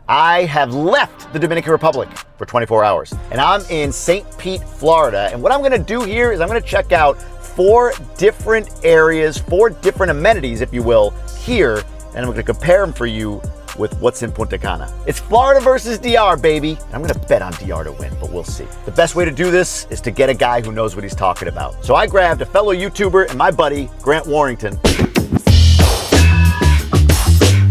I have left the Dominican Republic for 24 hours and I'm in St. Pete, Florida. And what I'm gonna do here is I'm gonna check out 4 different areas, 4 different amenities, if you will, here. And I'm gonna compare them for you with what's in Punta Cana. It's Florida versus DR, baby. And I'm gonna bet on DR to win, but we'll see. The best way to do this is to get a guy who knows what he's talking about. So I grabbed a fellow YouTuber and my buddy, Grant Warrington.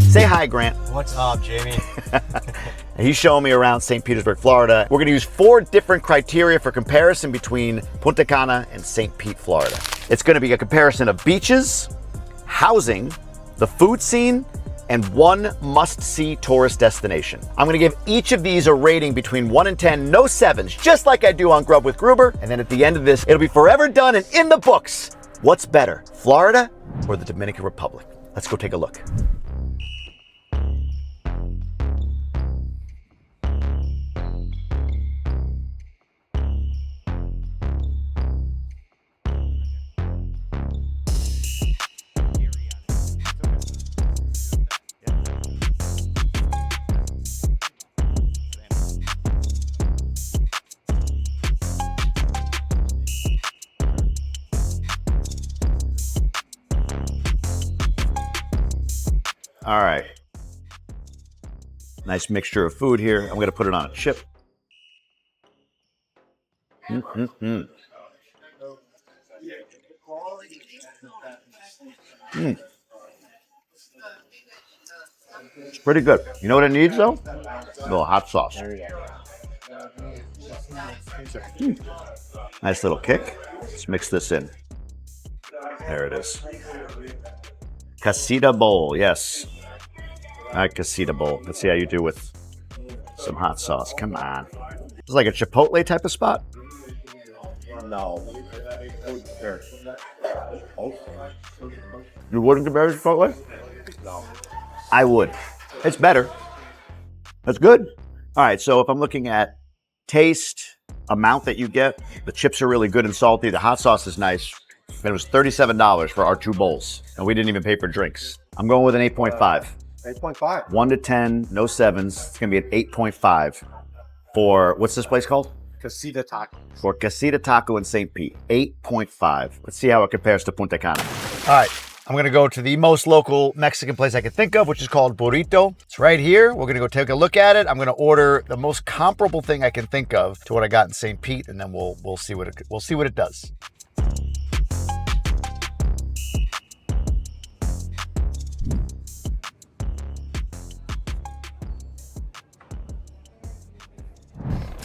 Say hi, Grant. What's up, Jamie? And he's showing me around St. Petersburg, Florida. We're gonna use 4 different criteria for comparison between Punta Cana and St. Pete, Florida. It's gonna be a comparison of beaches, housing, the food scene, and 1 must-see tourist destination. I'm gonna give each of these a rating between 1 and 10, no 7s, just like I do on Grub with Gruber. And then at the end of this, it'll be forever done and in the books. What's better, Florida or the Dominican Republic? Let's go take a look. All right. Nice mixture of food here. I'm going to put it on a chip. It's pretty good. You know what it needs, though? A little hot sauce. Nice little kick. Let's mix this in. There it is. Casita bowl, yes. All right, casita bowl. Let's see how you do with some hot sauce. Come on. It's like a Chipotle type of spot? No. You wouldn't compare it to Chipotle? No. I would. It's better. That's good. All right, so if I'm looking at taste, amount that you get, the chips are really good and salty. The hot sauce is nice. And it was $37 for our 2 bowls. And we didn't even pay for drinks. I'm going with an 8.5. 8.5. 1 to 10, no 7s. It's going to be an 8.5 for, what's this place called? Casita Taco. For Casita Taco in St. Pete. 8.5. Let's see how it compares to Punta Cana. All right. I'm going to go to the most local Mexican place I can think of, which is called Burrito. It's right here. We're going to go take a look at it. I'm going to order the most comparable thing I can think of to what I got in St. Pete, and then we'll see what it does.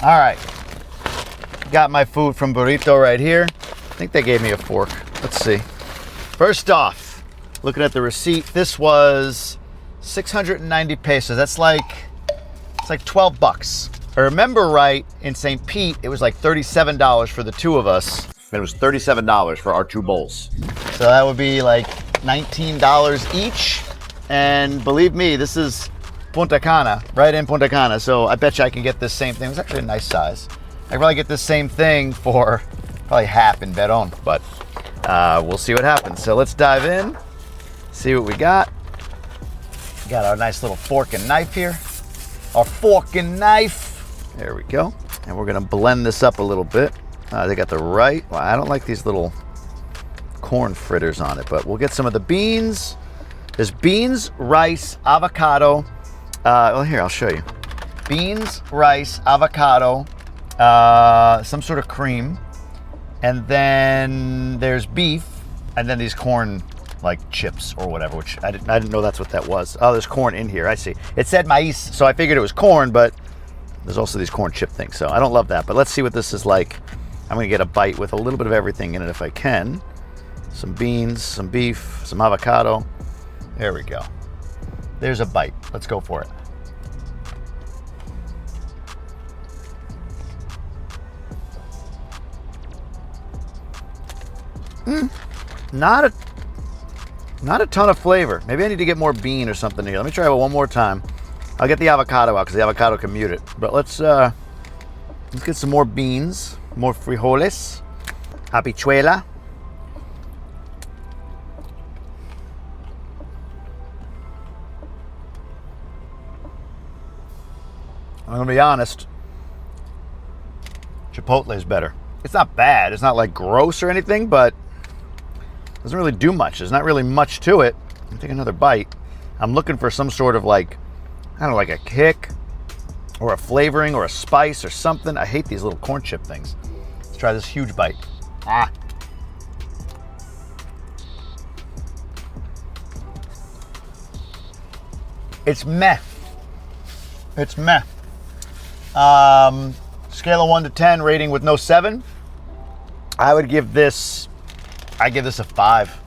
All right, got my food from Burrito right here. I think they gave me a fork. Let's see. First off, looking at the receipt, this was 690 pesos. That's it's like 12 bucks. If I remember right, in St. Pete, it was like $37 for the 2 of us. And it was $37 for our 2 bowls. So that would be like $19 each. And believe me, this is Punta Cana, right in Punta Cana. So I bet you I can get this same thing. It's actually a nice size. I can probably get this same thing for probably half in Verón, but we'll see what happens. So let's dive in, see what we got. Got our nice little fork and knife here. Our fork and knife. There we go. And we're gonna blend this up a little bit. They got the right, well, I don't like these little corn fritters on it, but we'll get some of the beans. There's beans, rice, avocado. Well, here, I'll show you. Beans, rice, avocado, some sort of cream, and then there's beef, and then these corn, like chips or whatever, which I didn't know that's what that was. Oh, there's corn in here, I see. It said maíz, so I figured it was corn, but there's also these corn chip things, so I don't love that. But let's see what this is like. I'm gonna get a bite with a little bit of everything in it if I can. Some beans, some beef, some avocado. There we go. There's a bite. Let's go for it. Not a ton of flavor. Maybe I need to get more bean or something here. Let me try it one more time. I'll get the avocado out because the avocado can mute it. But let's get some more beans, more frijoles, habichuela. I'm gonna be honest, Chipotle is better. It's not bad. It's not like gross or anything, but it doesn't really do much. There's not really much to it. I'll take another bite. I'm looking for some sort of like, I don't know, like a kick or a flavoring or a spice or something. I hate these little corn chip things. Let's try this huge bite. Ah. It's meh. It's meh. Scale of 1 to 10, rating with no 7. I give this a 5.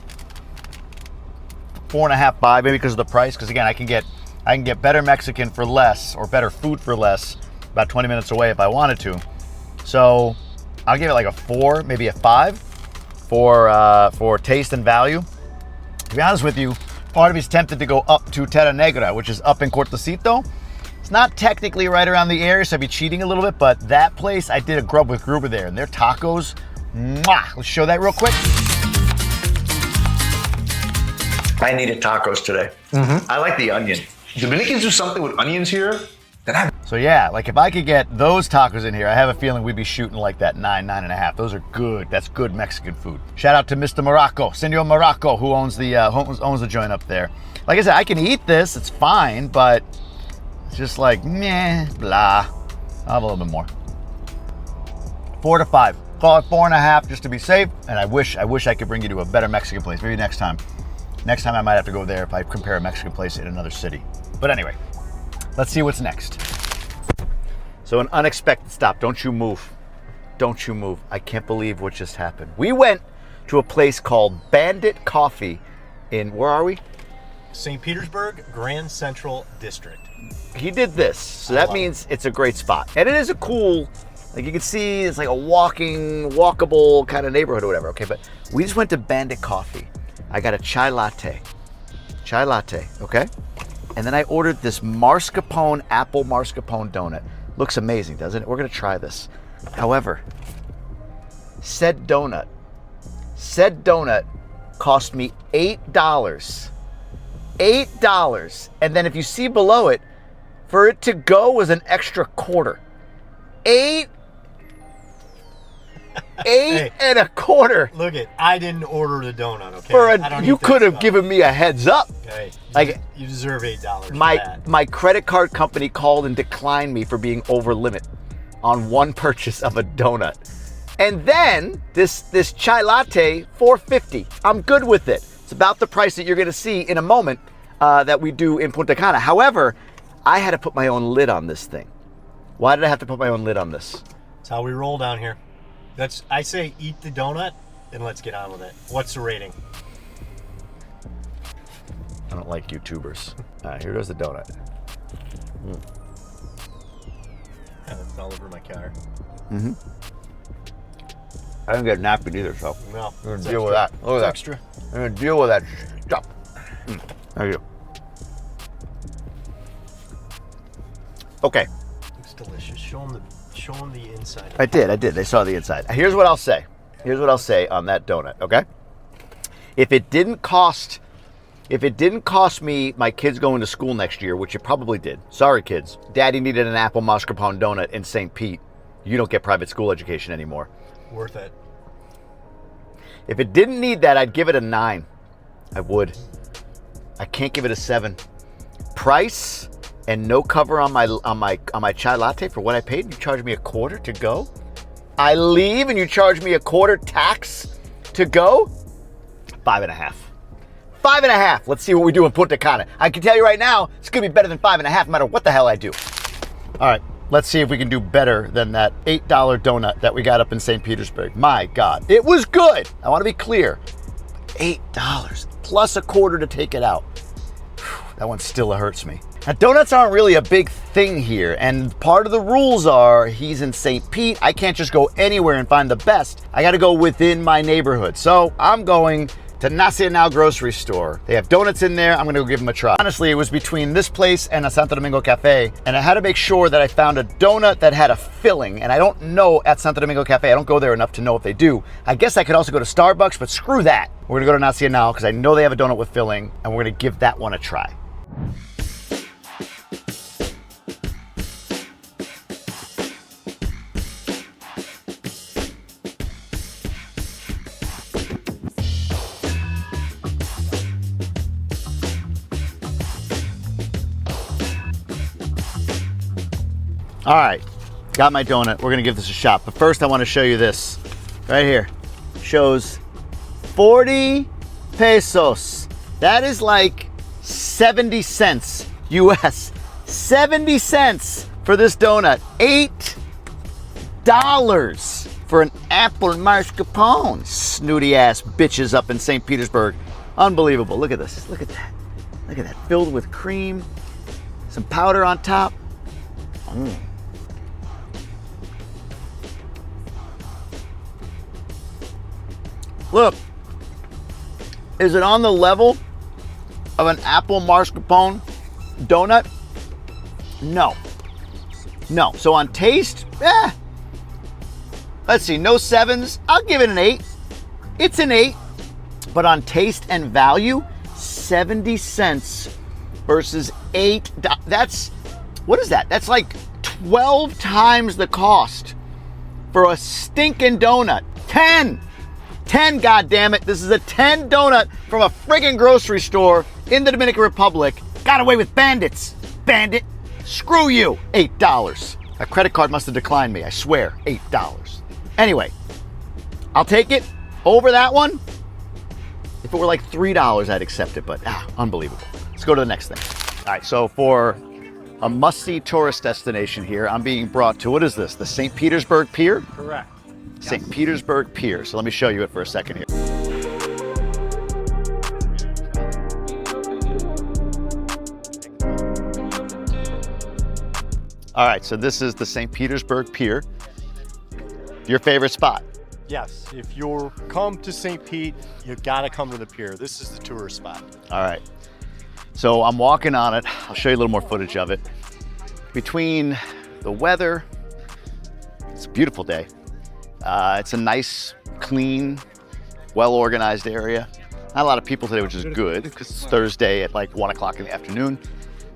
4.5, 5, maybe because of the price. Because again, I can get better Mexican for less, or better food for less, about 20 minutes away if I wanted to. So I'll give it like a 4, maybe a 5 for taste and value. To be honest with you, part of me's tempted to go up to Terra Negra, which is up in Cortocito. It's not technically right around the area, so I'd be cheating a little bit, but that place, I did a grub with Gruber there, and their tacos, mwah. Let's show that real quick. I needed tacos today. I like the onion. Dominicans do something with onions here that I... So yeah, like if I could get those tacos in here, I have a feeling we'd be shooting like that 9.5. Those are good. That's good Mexican food. Shout out to Mr. Morocco, Senor Morocco, who owns the joint up there. Like I said, I can eat this. It's fine, but it's just like meh, blah. I'll have a little bit more. 4 to 5. Call it 4.5 just to be safe. And I wish I could bring you to a better Mexican place. Maybe next time. Next time I might have to go there if I compare a Mexican place in another city. But anyway, let's see what's next. So an unexpected stop. Don't you move. Don't you move. I can't believe what just happened. We went to a place called Bandit Coffee in, where are we? St. Petersburg, Grand Central District. He did this. So that means it's a great spot. And it is a cool, like you can see, it's like a walkable kind of neighborhood or whatever. Okay, but we just went to Bandit Coffee. I got a chai latte, okay? And then I ordered this apple mascarpone donut. Looks amazing, doesn't it? We're gonna try this. However, said donut cost me $8. $8. And then if you see below it, for it to go was an extra quarter. $8 and a quarter. Look I didn't order the donut, okay? You could have given me a heads up. Okay. Like, you deserve $8 for that. My credit card company called and declined me for being over limit on one purchase of a donut. And then this chai latte, $4.50. I'm good with it. It's about the price that you're gonna see in a moment that we do in Punta Cana. However, I had to put my own lid on this thing. Why did I have to put my own lid on this? That's how we roll down here. I say eat the donut and let's get on with it. What's the rating? I don't like YouTubers. All right, here goes the donut. Kind of fell over my car. Mm-hmm. I didn't get napkin either, so No, I'm gonna deal with that. Look at that. Extra. I'm gonna deal with that stuff. There you go. Okay. Looks delicious. Show them the inside. I did. They saw the inside. Here's what I'll say. On that donut, okay? If it didn't cost me my kids going to school next year, which it probably did. Sorry, kids. Daddy needed an apple mascarpone donut in St. Pete. You don't get private school education anymore. Worth it. If it didn't need that, I'd give it a 9. I would. I can't give it a 7. Price and no cover on my chai latte for what I paid. You charge me a quarter to go. I leave and you charge me a quarter tax to go. 5.5. 5.5. Let's see what we do in Punta Cana. I can tell you right now, it's gonna be better than 5.5 no matter what the hell I do. All right, let's see if we can do better than that $8 donut that we got up in St. Petersburg. My God, it was good. I wanna be clear. $8 plus a quarter to take it out. That one still hurts me. Now, donuts aren't really a big thing here, and part of the rules are he's in St. Pete. I can't just go anywhere and find the best. I gotta go within my neighborhood. So I'm going to Nacional grocery store. They have donuts in there. I'm gonna go give them a try. Honestly, it was between this place and a Santo Domingo Cafe, and I had to make sure that I found a donut that had a filling, and I don't know at Santo Domingo Cafe. I don't go there enough to know if they do. I guess I could also go to Starbucks, but screw that. We're gonna go to Nacional because I know they have a donut with filling, and we're gonna give that one a try. All right, got my donut. We're gonna give this a shot. But first I wanna show you this right here. Shows 40 pesos. That is like 70 cents US. 70 cents for this donut. $8 for an apple mascarpone. Snooty ass bitches up in St. Petersburg. Unbelievable. Look at this. Look at that. Look at that. Filled with cream. Some powder on top. Look. Is it on the level of an apple mascarpone donut? No. No. So on taste, let's see, no sevens. I'll give it an 8. It's an 8. But on taste and value, 70 cents versus $8. That's, what is that? That's like 12 times the cost for a stinking donut. 10, goddammit. This is a 10 donut from a friggin' grocery store in the Dominican Republic. Got away with bandits. Bandit. Screw you. $8. A credit card must have declined me. I swear. $8. Anyway, I'll take it over that one. If it were like $3, I'd accept it, but unbelievable. Let's go to the next thing. All right, so for a must-see tourist destination here, I'm being brought to, what is this? The St. Petersburg Pier? Correct. St. Petersburg Pier. So let me show you it for a second here. All right, so this is the St. Petersburg Pier. Your favorite spot? Yes, if you come to St. Pete, you gotta come to the pier. This is the tourist spot. All right, so I'm walking on it. I'll show you a little more footage of it. Between the weather, it's a beautiful day. It's a nice, clean, well-organized area. Not a lot of people today, which is good because it's Thursday at like 1 o'clock in the afternoon.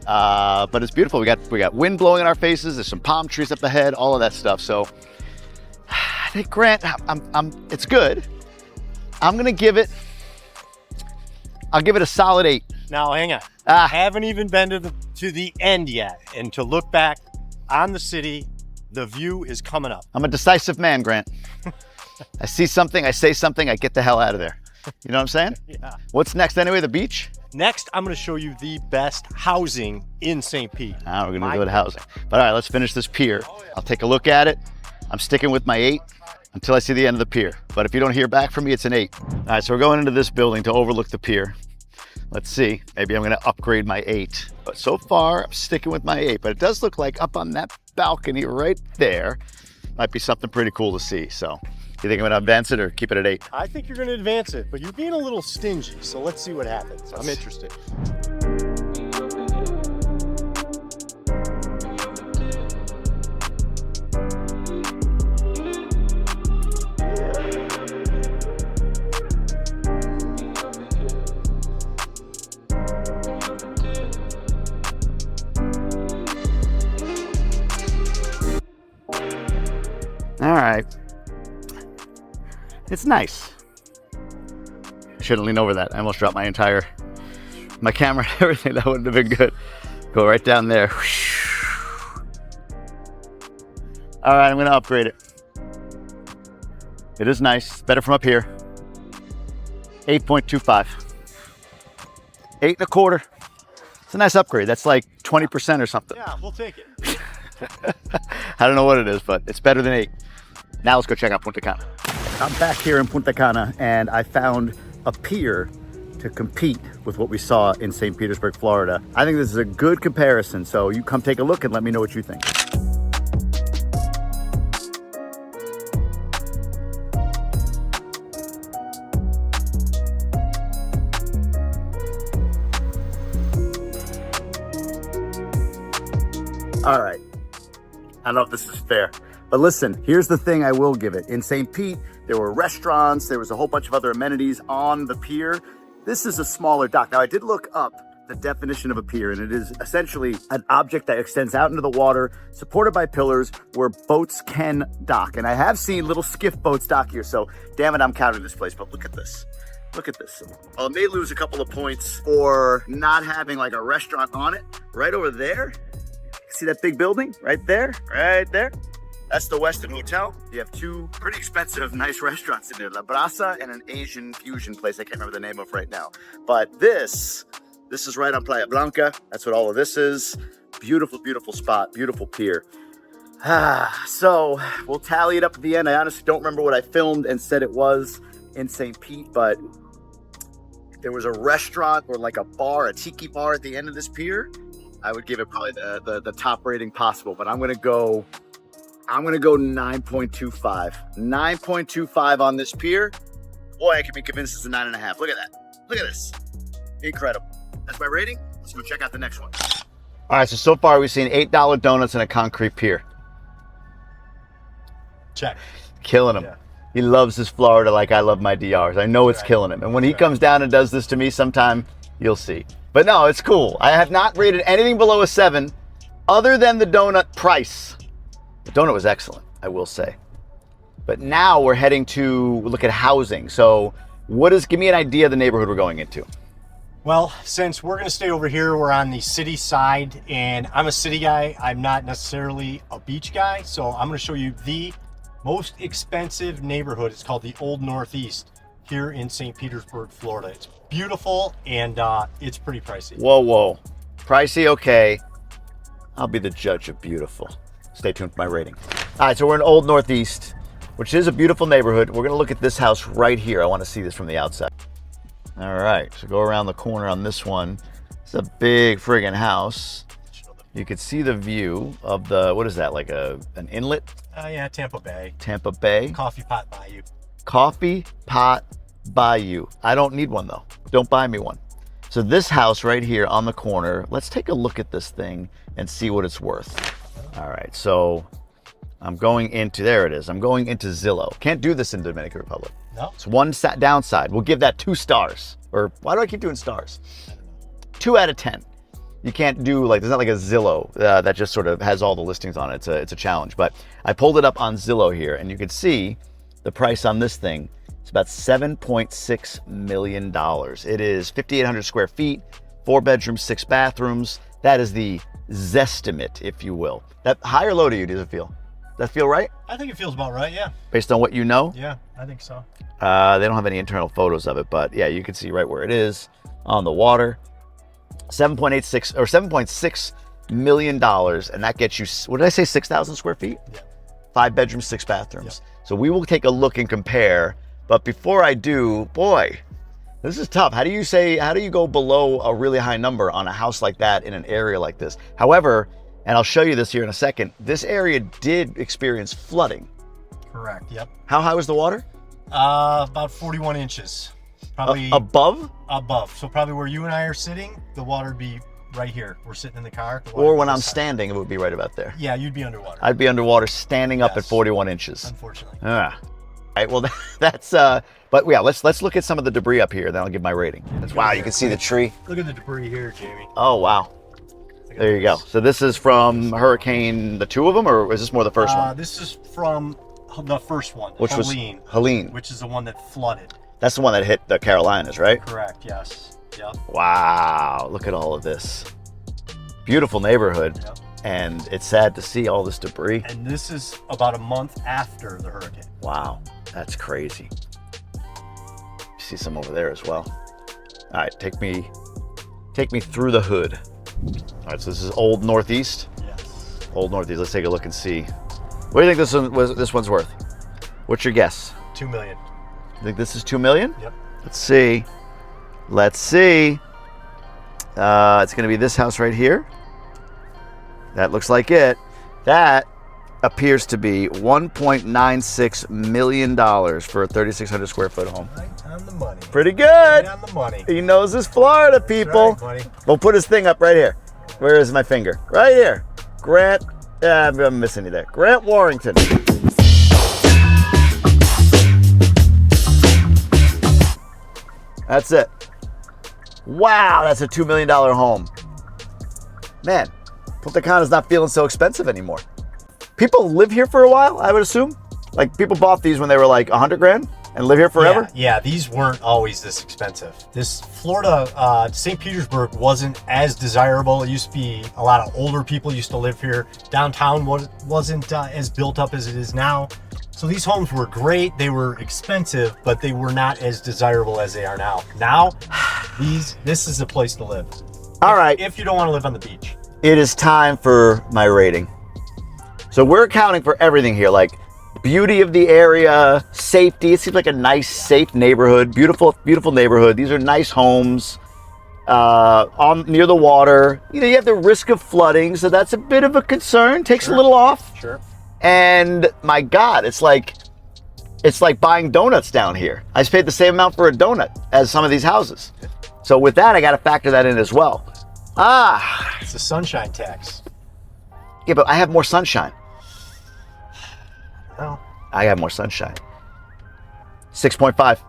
But it's beautiful. We got wind blowing in our faces. There's some palm trees up ahead, all of that stuff. So I think, Grant, it's good. I'll give it a solid 8. Now, hang on. I haven't even been to the end yet. And to look back on the city, the view is coming up. I'm a decisive man, Grant. I see something, I say something, I get the hell out of there. You know what I'm saying? Yeah. What's next anyway, the beach? Next, I'm gonna show you the best housing in St. Pete. We're gonna go to housing. But all right, let's finish this pier. I'll take a look at it. I'm sticking with my 8 until I see the end of the pier. But if you don't hear back from me, it's an 8. All right, so we're going into this building to overlook the pier. Let's see, maybe I'm gonna upgrade my 8. But so far, I'm sticking with my 8. But it does look like up on that balcony right there, might be something pretty cool to see. So you think I'm gonna advance it or keep it at 8? I think you're gonna advance it, but you're being a little stingy. So let's see what happens. I'm interested. All right. It's nice. I shouldn't lean over that. I almost dropped my camera and everything. That wouldn't have been good. Go right down there. All right, I'm gonna upgrade it. It is nice, better from up here. 8.25. 8 1/4. It's a nice upgrade. That's like 20% or something. Yeah, we'll take it. I don't know what it is, but it's better than 8. Now let's go check out Punta Cana. I'm back here in Punta Cana and I found a pier to compete with what we saw in St. Petersburg, Florida. I think this is a good comparison, so you come take a look and let me know what you think. All right, I don't know if this is fair, but listen, here's the thing I will give it. In St. Pete, there were restaurants, there was a whole bunch of other amenities on the pier. This is a smaller dock. Now, I did look up the definition of a pier, and it is essentially an object that extends out into the water, supported by pillars where boats can dock. And I have seen little skiff boats dock here, so damn it, I'm counting this place, but look at this. Look at this. I may lose a couple of points for not having like a restaurant on it. Right over there, See that big building right there? Right there? That's the Westin Hotel. You have two pretty expensive, nice restaurants in there. La Brasa and an Asian fusion place I can't remember the name of right now. But this is right on Playa Blanca. That's what all of this is. Beautiful, beautiful spot, beautiful pier. So we'll tally it up at the end. I honestly don't remember what I filmed and said it was in St. Pete, but there was a restaurant or like a bar, a tiki bar at the end of this pier. I would give it probably the top rating possible, but I'm gonna go 9.25. 9.25 on this pier. Boy, I can be convinced it's a 9.5. Look at that. Look at this. Incredible. That's my rating. Let's go check out the next one. All right, so far we've seen $8 donuts and a concrete pier. Check. Killing him. Yeah. He loves his Florida like I love my DRs. I know it's killing him. And when he comes down and does this to me sometime, you'll see. But no, it's cool. I have not rated anything below a 7 other than the donut price. The donut was excellent, I will say. But now we're heading to look at housing. So give me an idea of the neighborhood we're going into. Well, since we're going to stay over here, we're on the city side, and I'm a city guy. I'm not necessarily a beach guy. So I'm going to show you the most expensive neighborhood. It's called the Old Northeast here in St. Petersburg, Florida. It's beautiful, and it's pretty pricey. Whoa. Pricey, okay. I'll be the judge of beautiful. Stay tuned for my rating. All right, so we're in Old Northeast, which is a beautiful neighborhood. We're gonna look at this house right here. I wanna see this from the outside. All right, so go around the corner on this one. It's a big friggin' house. You could see the view of the, what is that, like an inlet? Yeah, Tampa Bay. Tampa Bay. Coffee Pot Bayou. Coffee Pot Bayou. I don't need one though. Don't buy me one. So this house right here on the corner, let's take a look at this thing and see what it's worth. All right, so I'm going into, there it is. I'm going into Zillow. Can't do this in Dominican Republic. No. It's one downside. We'll give that 2 stars. Or why do I keep doing stars? 2 out of 10. You can't do like, there's not like a Zillow that just sort of has all the listings on it. It's a challenge. But I pulled it up on Zillow here, and you can see the price on this thing. It's about $7.6 million. It is 5,800 square feet, 4 bedrooms, 6 bathrooms. That is the Zestimate, if you will. That high or low to you, does it feel? Does that feel right? I think it feels about right, yeah. Based on what you know? Yeah, I think so. They don't have any internal photos of it, but yeah, you can see right where it is on the water. 7.86 or $7.6 million, and that gets you, what did I say, 6,000 square feet? Yeah. 5 bedrooms, 6 bathrooms. Yeah. So we will take a look and compare, but before I do, boy, this is tough. How do you go below a really high number on a house like that in an area like this? However, and I'll show you this here in a second, this area did experience flooding. Correct, yep. How high was the water? About 41 inches. Probably above? Above. So probably where you and I are sitting, the water would be right here. We're sitting in the car. Or when I'm standing, it would be right about there. Yeah, you'd be underwater. I'd be underwater standing up at 41 inches. Unfortunately. All right, well, that's, but yeah, let's look at some of the debris up here, then I'll give my rating. Wow, you can see the tree. Look at the debris here, Jamie. Oh, wow. There you go. So this is from Hurricane, the 2 of them, or is this more the first one? This is from the first one, which Helene. Was Helene. Which is the one that flooded. That's the one that hit the Carolinas, right? Correct, yes. Yep. Wow, look at all of this. Beautiful neighborhood. Yep. And it's sad to see all this debris. And this is about a month after the hurricane. Wow, that's crazy. You see some over there as well. All right, take me through the hood. All right, so this is Old Northeast. Yes. Old Northeast. Let's take a look and see. What do you think this one's worth? What's your guess? $2 million. You think this is $2 million? Yep. Let's see. It's going to be this house right here. That looks like it. That appears to be $1.96 million for a 3,600 square foot home. Right on the money. Pretty good. Right on the money. He knows his Florida, people. That's right, buddy. We'll put his thing up right here. Where is my finger? Right here. Grant, I'm missing you there. Grant Warrington. That's it. Wow, that's a $2 million home. Man, Punta Cana's not feeling so expensive anymore. People live here for a while, I would assume. Like people bought these when they were like 100 grand. and live here forever? Yeah, these weren't always this expensive. This Florida, St. Petersburg wasn't as desirable. It used to be a lot of older people used to live here. Downtown wasn't as built up as it is now. So these homes were great. They were expensive, but they were not as desirable as they are now. Now, this is a place to live. All right. If you don't want to live on the beach. It is time for my rating. So we're accounting for everything here, like beauty of the area, safety. It seems like a nice, safe neighborhood. Beautiful, beautiful neighborhood. These are nice homes near the water. You know, you have the risk of flooding, so that's a bit of a concern. Takes a little off. Sure. And my God, it's like buying donuts down here. I just paid the same amount for a donut as some of these houses. So with that, I got to factor that in as well. It's a sunshine tax. Yeah, but I have more sunshine. Well, I have more sunshine. 6.5.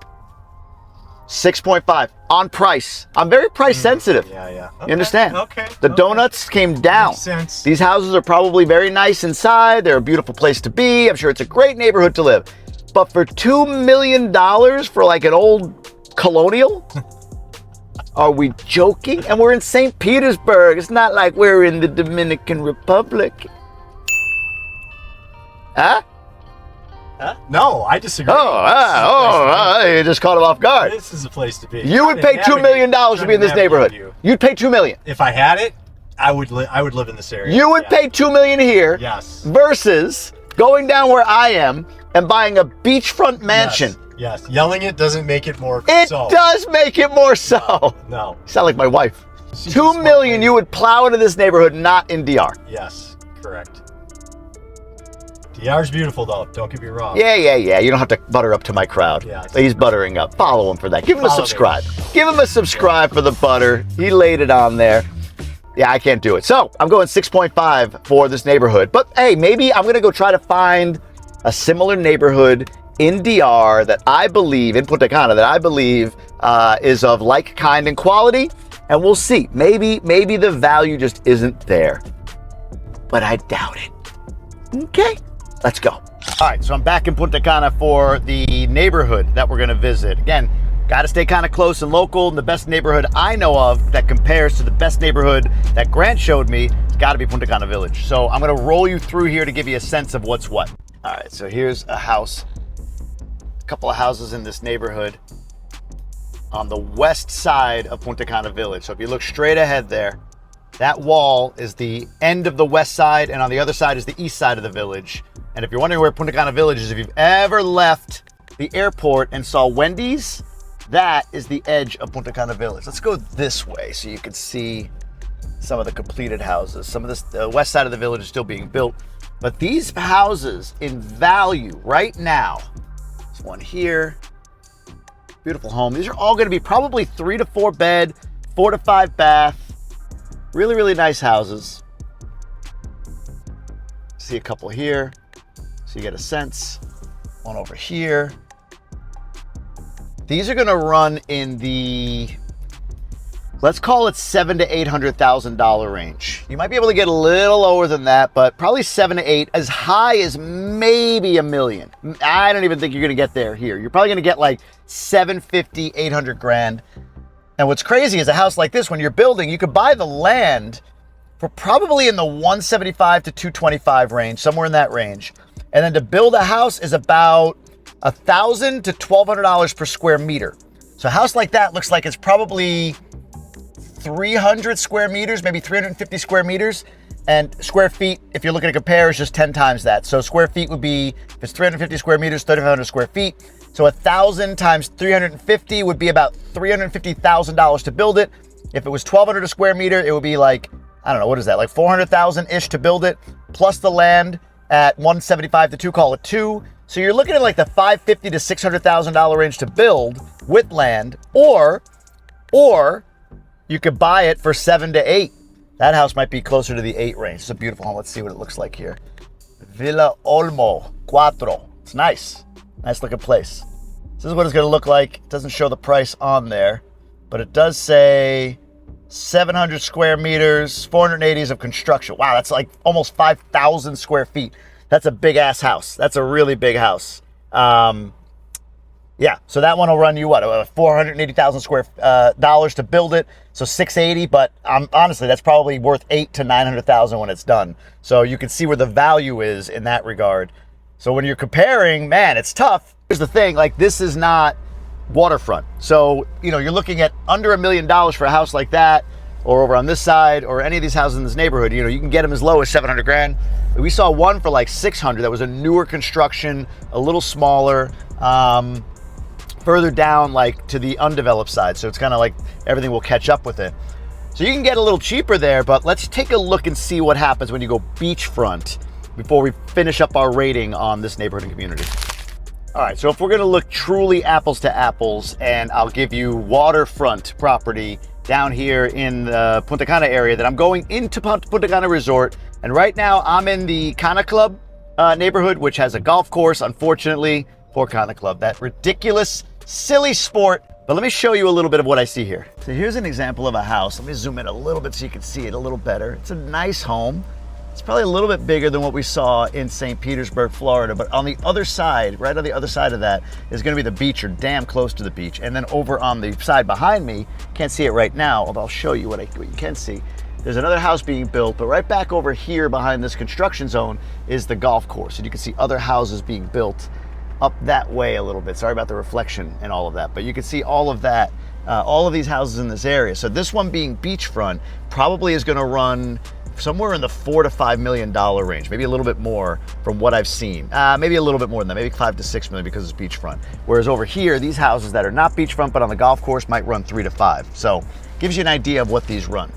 6.5 on price. I'm very price sensitive. Yeah. Okay. You understand? Okay. The donuts came down. Makes sense. These houses are probably very nice inside. They're a beautiful place to be. I'm sure it's a great neighborhood to live. But for $2 million for like an old colonial? Are we joking? And we're in St. Petersburg. It's not like we're in the Dominican Republic. Huh? No, I disagree. You just caught him off guard. This is a place to be. You would pay $2 million to be in this neighborhood. You'd pay $2 million. If I had it, I would live in this area. You would pay $2 million here. Yes. Versus going down where I am and buying a beachfront mansion. Yes. Yelling it doesn't make it more It so. does make it more so. No. You sound like my wife. She's a $2 smart million lady. you would plow into this neighborhood, not in DR. Yes. Correct. DR's beautiful though. Don't get me wrong. Yeah. You don't have to butter up to my crowd. Yeah. He's buttering up. Follow him for that. Give him a Follow me. subscribe. Give him a subscribe for the butter. He laid it on there. Yeah, I can't do it. So I'm going 6.5 for this neighborhood. But hey, maybe I'm going to go try to find a similar neighborhood in DR that I believe, in Punta Cana, that I believe is of like kind and quality. And we'll see. Maybe the value just isn't there. But I doubt it. Okay, let's go. All right, so I'm back in Punta Cana for the neighborhood that we're going to visit. Again, got to stay kind of close and local. And the best neighborhood I know of that compares to the best neighborhood that Grant showed me has got to be Punta Cana Village. So I'm going to roll you through here to give you a sense of what's what. All right, so here's a house. A couple of houses in this neighborhood on the west side of Punta Cana Village. So if you look straight ahead there, that wall is the end of the west side, and on the other side is the east side of the village. And if you're wondering where Punta Cana Village is, if you've ever left the airport and saw Wendy's, that is the edge of Punta Cana Village. Let's go this way so you can see some of the completed houses. Some of this, the west side of the village is still being built. But these houses in value right now, there's one here, beautiful home. These are all going to be probably 3 to 4 bed, 4 to 5 bath. Really, really nice houses. See a couple here, so you get a sense. One over here. These are gonna run in the, let's call it $700,000 to $800,000 range. You might be able to get a little lower than that, but probably 7 to 8, as high as maybe $1 million. I don't even think you're gonna get there here. You're probably gonna get like 750, 800 grand. And what's crazy is a house like this, when you're building, you could buy the land for probably in the 175 to 225 range, somewhere in that range. And then to build a house is about $1,000 to $1,200 per square meter. So a house like that looks like it's probably 300 square meters, maybe 350 square meters. And square feet, if you're looking to compare, is just 10 times that. So square feet would be, if it's 350 square meters, 3,500 square feet. So 1,000 times 350 would be about $350,000 to build it. If it was 1,200 a square meter, it would be like, I don't know, what is that? Like 400,000-ish to build it, plus the land at 175 to 2, call it 2. So you're looking at like the $550,000 to $600,000 range to build with land, or you could buy it for 7 to 8. That house might be closer to the 8 range. It's a beautiful home. Let's see what it looks like here. Villa Olmo 4. It's nice. Nice looking place. This is what it's going to look like. It doesn't show the price on there, but it does say 700 square meters, 480s of construction. Wow, that's like almost 5,000 square feet. That's a big ass house. That's a really big house. Yeah, Yeah, so that one will run you what, $480,000 dollars to build it, so $680. But honestly, that's probably worth $800,000 to $900,000 when it's done. So you can see where the value is in that regard. So when you're comparing, man, it's tough. Here's the thing: like, this is not waterfront, so you're looking at under $1 million for a house like that, or over on this side, or any of these houses in this neighborhood. You can get them as low as 700 grand. We saw one for like 600. That was a newer construction, a little smaller. Further down, like to the undeveloped side. So it's kind of like everything will catch up with it. So you can get a little cheaper there, but let's take a look and see what happens when you go beachfront before we finish up our rating on this neighborhood and community. All right, so if we're gonna look truly apples to apples, and I'll give you waterfront property down here in the Punta Cana area, that I'm going into Punta Cana Resort. And right now I'm in the Cana Club neighborhood, which has a golf course, unfortunately. Poor Cana Club, that ridiculous, silly sport. But let me show you a little bit of what I see here. So here's an example of a house. Let me zoom in a little bit so you can see it a little better. It's a nice home. It's probably a little bit bigger than what we saw in St. Petersburg, Florida. But on the other side, right on the other side of that, is gonna be the beach, or damn close to the beach. And then over on the side behind me, can't see it right now, although I'll show you what you can see. There's another house being built, but right back over here behind this construction zone is the golf course. And you can see other houses being built up that way a little bit. Sorry about the reflection and all of that, but you can see all of that, all of these houses in this area. So this one being beachfront probably is gonna run somewhere in the $4 to $5 million range, maybe a little bit more from what I've seen. Maybe a little bit more than that, maybe 5 to 6 million because it's beachfront. Whereas over here, these houses that are not beachfront but on the golf course might run 3 to 5. So gives you an idea of what these run.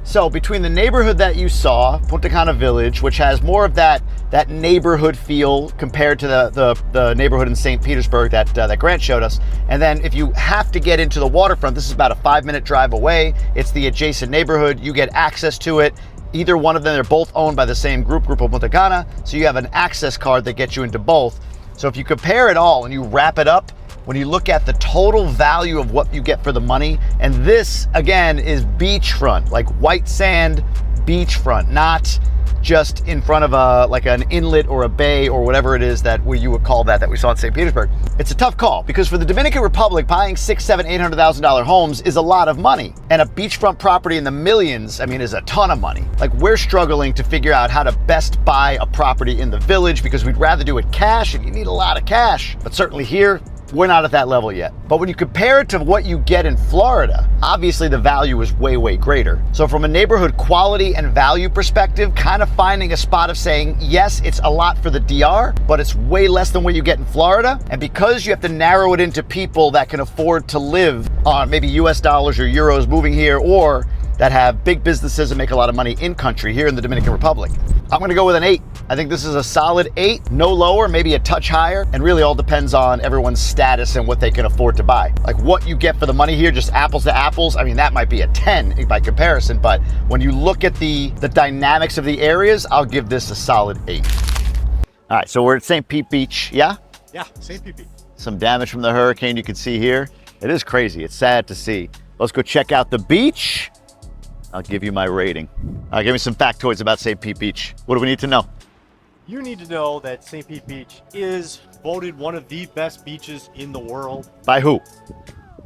So between the neighborhood that you saw, Punta Cana Village, which has more of that neighborhood feel compared to the neighborhood in St. Petersburg that Grant showed us, and then if you have to get into the waterfront, this is about a 5-minute drive away. It's the adjacent neighborhood. You get access to it. Either one of them, they're both owned by the same group, Grupo Punta Cana, so you have an access card that gets you into both. So if you compare it all and you wrap it up, when you look at the total value of what you get for the money, and this again is beachfront, like white sand beachfront, not just in front of like an inlet or a bay or whatever it is that you would call that we saw in St. Petersburg. It's a tough call because for the Dominican Republic, buying $600,000, $700,000, $800,000 homes is a lot of money, and a beachfront property in the millions, I mean, is a ton of money. Like, we're struggling to figure out how to best buy a property in the village because we'd rather do it cash, and you need a lot of cash. But certainly here, we're not at that level yet. But when you compare it to what you get in Florida, obviously the value is way, way greater. So from a neighborhood quality and value perspective, kind of finding a spot of saying, yes, it's a lot for the DR, but it's way less than what you get in Florida. And because you have to narrow it into people that can afford to live on maybe US dollars or euros moving here, or that have big businesses and make a lot of money in country here in the Dominican Republic, I'm gonna go with an 8. I think this is a solid 8, no lower, maybe a touch higher, and really all depends on everyone's status and what they can afford to buy. Like, what you get for the money here, just apples to apples, I mean, that might be a 10 by comparison, but when you look at the dynamics of the areas, I'll give this a solid 8. All right, so we're at St. Pete Beach, yeah? Yeah, St. Pete Beach. Some damage from the hurricane you can see here. It is crazy, it's sad to see. Let's go check out the beach. I'll give you my rating. Give me some factoids about St. Pete Beach. What do we need to know? You need to know that St. Pete Beach is voted one of the best beaches in the world. By who?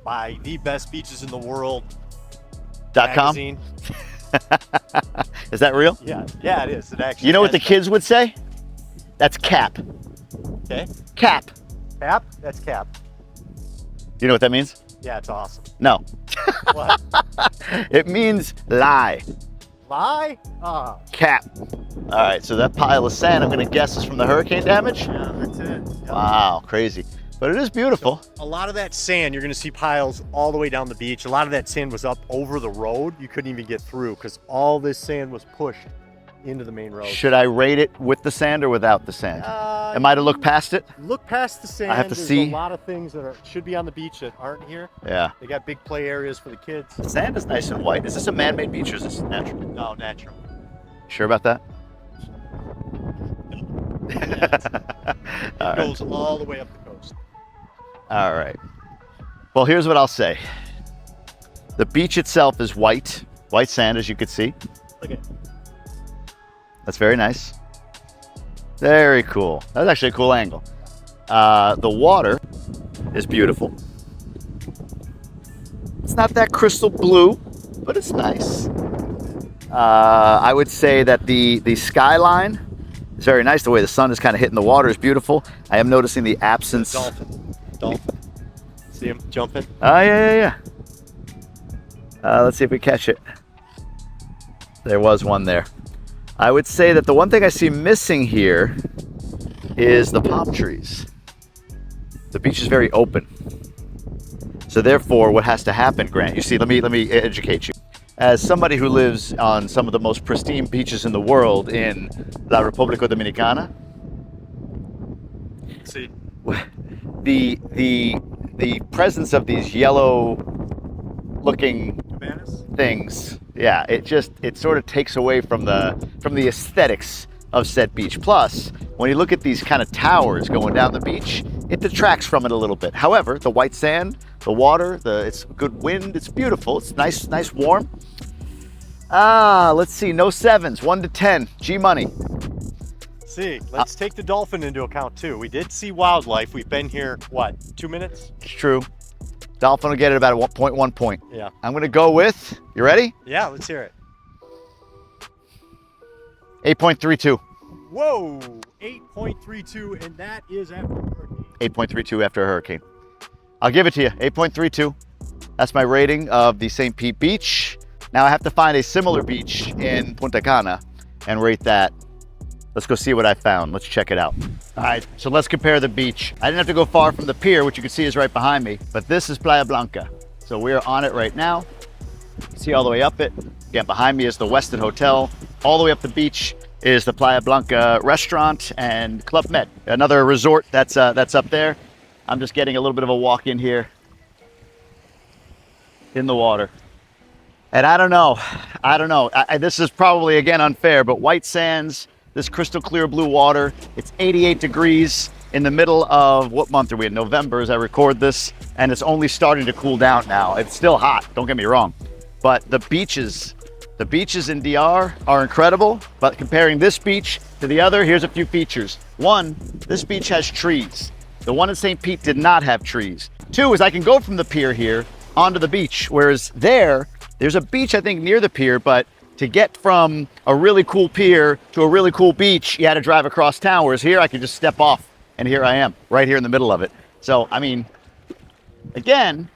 By the best beaches in the world. .com? Magazine. Is that real? Yeah, it is. It actually. You know what the kids would say? That's cap. Okay. Cap. Cap? That's cap. You know what that means? Yeah, it's awesome. No. What? It means lie. Lie? Cap. All right, so that pile of sand, I'm gonna guess, is from the hurricane damage? Yeah, that's it. Yeah. Wow, crazy. But it is beautiful. So, a lot of that sand, you're gonna see piles all the way down the beach. A lot of that sand was up over the road. You couldn't even get through because all this sand was pushed into the main road. Should I rate it with the sand or without the sand? Am I to look past it? Look past the sand. I have to There's see. a lot of things that should be on the beach that aren't here. Yeah. They got big play areas for the kids. The sand is nice and white. Is this a man-made beach or is this natural? No, natural. Sure about that? It goes all the way up the coast. All right. Well, here's what I'll say. The beach itself is white sand, as you can see. Look at it. That's very nice. Very cool. That was actually a cool angle. The water is beautiful. It's not that crystal blue, but it's nice. I would say that the skyline is very nice. The way the sun is kind of hitting the water is beautiful. I am noticing the absence. Dolphin. See him jumping? Oh, yeah. Let's see if we catch it. There was one there. I would say that the one thing I see missing here is the palm trees. The beach is very open. So therefore, what has to happen, Grant? You see, let me educate you. As somebody who lives on some of the most pristine beaches in the world in La República Dominicana, See. the presence of these yellow looking Cabanas? things, yeah, it sort of takes away from the aesthetics of said beach. Plus, when you look at these kind of towers going down the beach, it detracts from it a little bit. However, the white sand, the water, it's good wind, it's beautiful, it's nice warm. Let's see, no sevens, 1 to 10, G money. See, let's take the dolphin into account too. We did see wildlife. We've been here, what, 2 minutes? It's true. Dolphin will get it about a 1.1 point. Yeah. I'm gonna go with, you ready? Yeah, let's hear it. 8.32. Whoa, 8.32, and that is after a hurricane. 8.32 after a hurricane. I'll give it to you, 8.32. That's my rating of the St. Pete Beach. Now I have to find a similar beach in Punta Cana and rate that. Let's go see what I found. Let's check it out. All right, so let's compare the beach. I didn't have to go far from the pier, which you can see is right behind me, but this is Playa Blanca. So we're on it right now. See all the way up it. Again, behind me is the Westin Hotel. All the way up the beach is the Playa Blanca restaurant and Club Med, another resort that's up there. I'm just getting a little bit of a walk in here in the water. And I don't know. This is probably, again, unfair, but white sands, this crystal clear blue water, it's 88 degrees in the middle of, what month are we in? November as I record this, and it's only starting to cool down now. It's still hot, don't get me wrong, but the beaches in DR are incredible, but comparing this beach to the other, here's a few features. One, this beach has trees. The one in St. Pete did not have trees. Two is I can go from the pier here onto the beach, whereas there's a beach, I think, near the pier, but to get from a really cool pier to a really cool beach, you had to drive across town, whereas here I could just step off, and here I am, right here in the middle of it. So, I mean, again,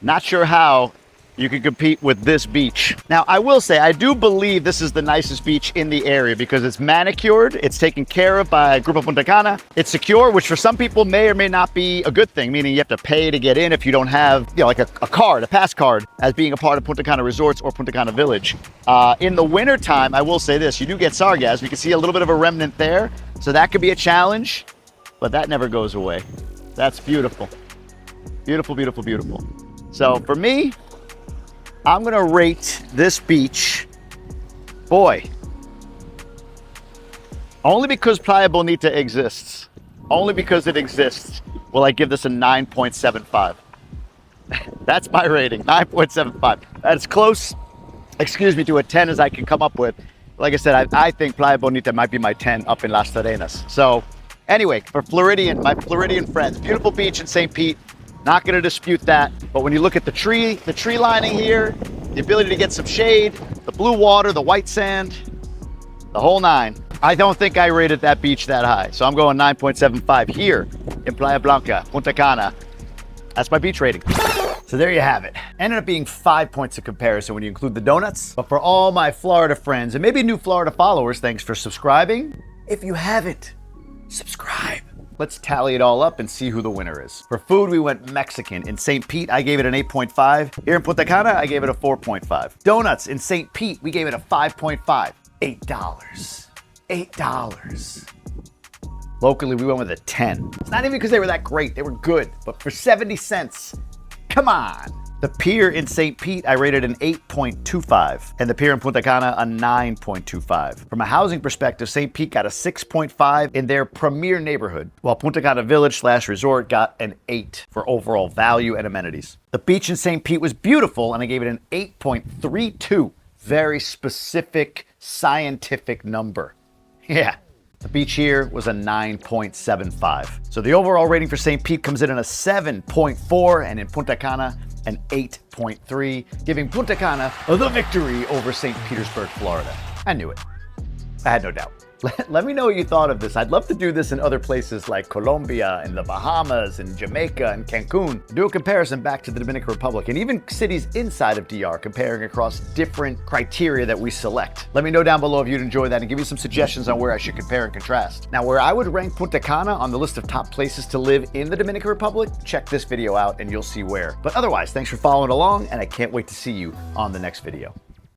not sure how you can compete with this beach. Now, I will say, I do believe this is the nicest beach in the area because it's manicured, it's taken care of by Gruber Punta Cana, it's secure, which for some people may or may not be a good thing, meaning you have to pay to get in if you don't have, like a card, a pass card, as being a part of Punta Cana Resorts or Punta Cana Village. In the wintertime, I will say this, you do get sargassum. You can see a little bit of a remnant there, so that could be a challenge, but that never goes away. That's beautiful. Beautiful, beautiful, beautiful. So for me, I'm gonna rate this beach, boy, only because Playa Bonita exists, only because it exists, will I give this a 9.75. That's my rating, 9.75. That's close, to a 10 as I can come up with. Like I said, I think Playa Bonita might be my 10 up in Las Terrenas. So anyway, for my Floridian friends, beautiful beach in St. Pete. Not going to dispute that, but when you look at the tree lining here, the ability to get some shade, the blue water, the white sand, the whole nine, I don't think I rated that beach that high. So I'm going 9.75 here in Playa Blanca, Punta Cana. That's my beach rating. So there you have it. Ended up being 5 points of comparison when you include the donuts. But for all my Florida friends and maybe new Florida followers, thanks for subscribing. If you haven't, subscribe. Let's tally it all up and see who the winner is. For food, we went Mexican. In St. Pete, I gave it an 8.5. Here in Punta Cana, I gave it a 4.5. Donuts in St. Pete, we gave it a 5.5. $8. $8. Locally, we went with a 10. It's not even because they were that great. They were good, but for 70 cents, come on. The pier in St. Pete, I rated an 8.25, and the pier in Punta Cana, a 9.25. From a housing perspective, St. Pete got a 6.5 in their premier neighborhood, while Punta Cana Village/Resort got an 8 for overall value and amenities. The beach in St. Pete was beautiful, and I gave it an 8.32. Very specific, scientific number. Yeah. The beach here was a 9.75. So the overall rating for St. Pete comes in at a 7.4, and in Punta Cana, an 8.3, giving Punta Cana the victory over St. Petersburg, Florida. I knew it. I had no doubt. Let me know what you thought of this. I'd love to do this in other places like Colombia and the Bahamas and Jamaica and Cancun. Do a comparison back to the Dominican Republic and even cities inside of DR, comparing across different criteria that we select. Let me know down below if you'd enjoy that and give me some suggestions on where I should compare and contrast. Now, where I would rank Punta Cana on the list of top places to live in the Dominican Republic, check this video out and you'll see where. But otherwise, thanks for following along, and I can't wait to see you on the next video.